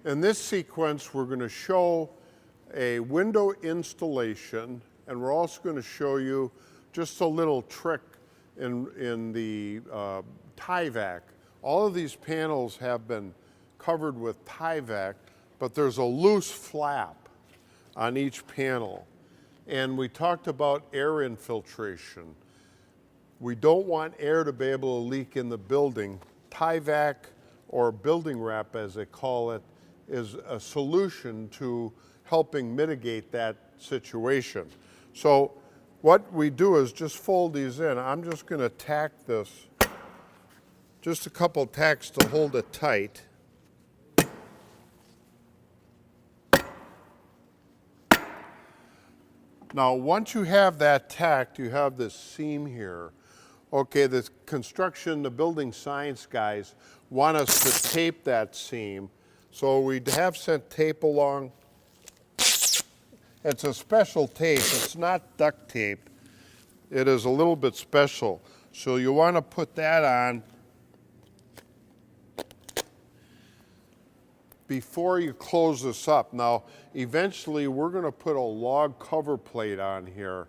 In this sequence, we're going to show a window installation, and we're also going to show you just a little trick in the Tyvek. All of these panels have been covered with Tyvek, but there's a loose flap on each panel. And we talked about air infiltration. We don't want air to be able to leak in the building. Tyvek, or building wrap as they call it, is a solution to helping mitigate that situation. So what we do is just fold these in. I'm just going to tack this, just a couple tacks to hold it tight. Now once you have that tacked, you have this seam here. Okay, the construction, the building science guys want us to tape that seam. So we have sent tape along. It's a special tape. It's not duct tape. It is a little bit special. So you want to put that on before you close this up. Now, eventually we're going to put a log cover plate on here.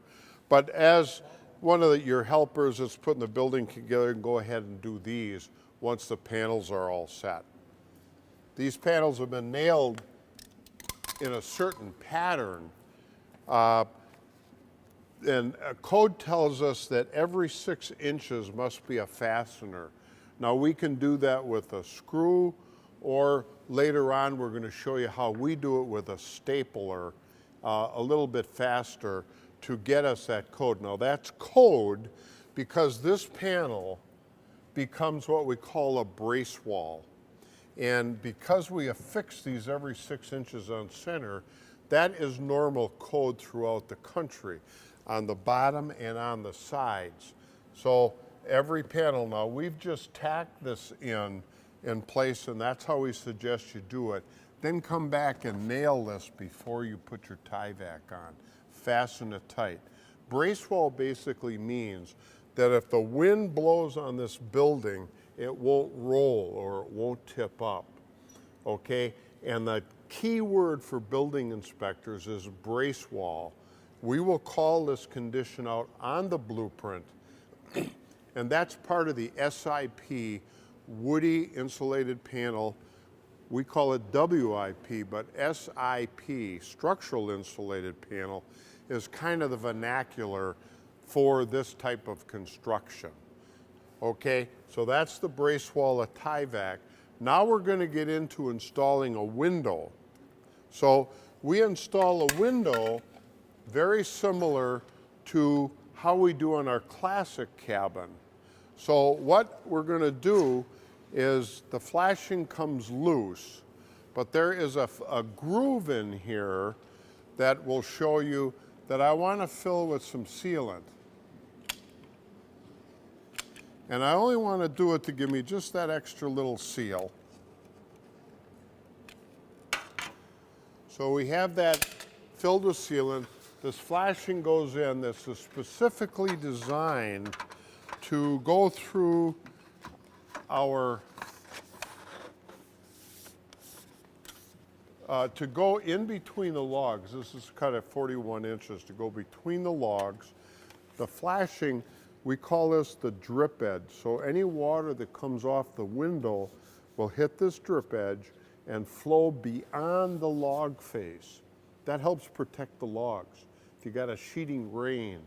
But as one of your helpers that's putting the building together, and go ahead and do these once the panels are all set. These panels have been nailed in a certain pattern. And a code tells us that every 6 inches must be a fastener. Now we can do that with a screw, or later on we're going to show you how we do it with a stapler a little bit faster to get us that code. Now that's code because this panel becomes what we call a brace wall. And because we affix these every 6 inches on center, that is normal code throughout the country, on the bottom and on the sides. So every panel, now we've just tacked this in place, and that's how we suggest you do it. Then come back and nail this before you put your Tyvek on. Fasten it tight. Brace wall basically means that if the wind blows on this building, it won't roll or it won't tip up, okay? And the key word for building inspectors is brace wall. We will call this condition out on the blueprint, and that's part of the SIP, woody insulated panel. We call it WIP, but SIP, structural insulated panel, is kind of the vernacular for this type of construction. Okay, so that's the brace wall of Tyvek. Now we're going to get into installing a window. So we install a window very similar to how we do on our classic cabin. So what we're going to do is the flashing comes loose, but there is a groove in here that will show you that I want to fill with some sealant. And I only want to do it to give me just that extra little seal. So we have that filled with sealant. This flashing goes in. This is specifically designed to go through our, to go in between the logs. This is cut at 41 inches to go between the logs. The flashing, we call this the drip edge. So any water that comes off the window will hit this drip edge and flow beyond the log face. That helps protect the logs. If you got a sheeting rain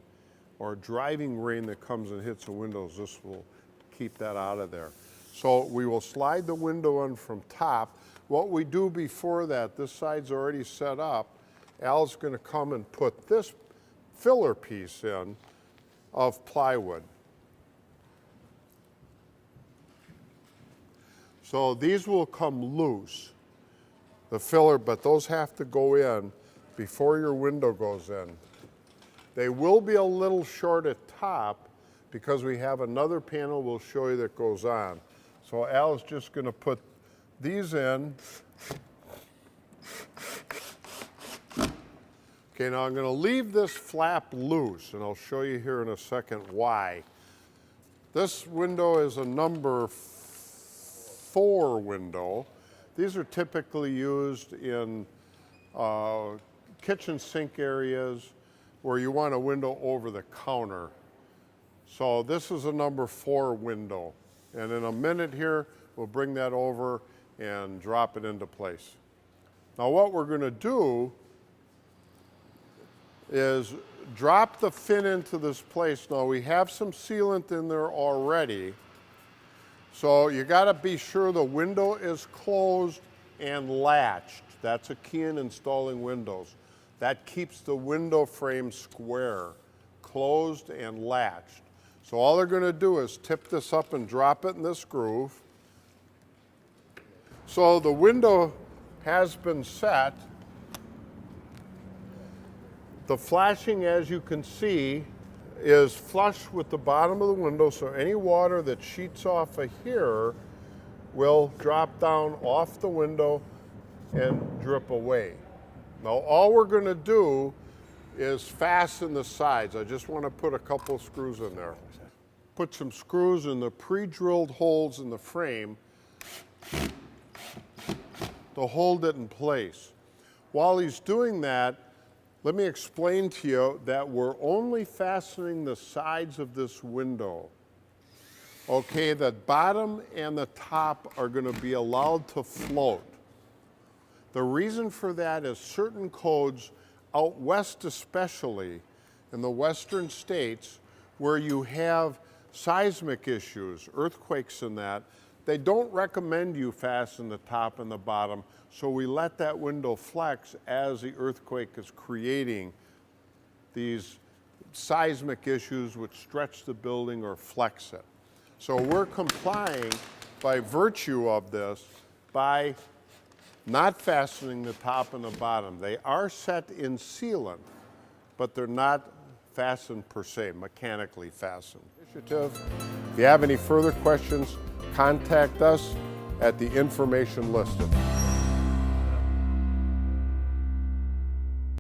or driving rain that comes and hits the windows, this will keep that out of there. So we will slide the window in from top. What we do before that, this side's already set up. Al's going to come and put this filler piece in of plywood. So these will come loose, the filler, but those have to go in before your window goes in. They will be a little short at top because we have another panel we'll show you that goes on. So Al's just going to put these in. Okay, now I'm going to leave this flap loose, and I'll show you here in a second why. This window is a number 4 window. These are typically used in kitchen sink areas where you want a window over the counter. So this is a number 4 window. And in a minute here, we'll bring that over and drop it into place. Now what we're going to do is drop the fin into this place. Now we have some sealant in there already. So you got to be sure the window is closed and latched. That's a key in installing windows. That keeps the window frame square, closed and latched. So all they're going to do is tip this up and drop it in this groove. So the window has been set. The flashing, as you can see, is flush with the bottom of the window, so any water that sheets off of here will drop down off the window and drip away. Now all we're going to do is fasten the sides. I just want to put a couple screws in there. Put some screws in the pre-drilled holes in the frame to hold it in place. While he's doing that, let me explain to you that we're only fastening the sides of this window. Okay, the bottom and the top are going to be allowed to float. The reason for that is certain codes, out west especially, in the western states, where you have seismic issues, earthquakes and that, they don't recommend you fasten the top and the bottom, so we let that window flex as the earthquake is creating these seismic issues which stretch the building or flex it. So we're complying by virtue of this by not fastening the top and the bottom. They are set in sealant, but they're not fastened per se, mechanically fastened. If you have any further questions, contact us at the information listed.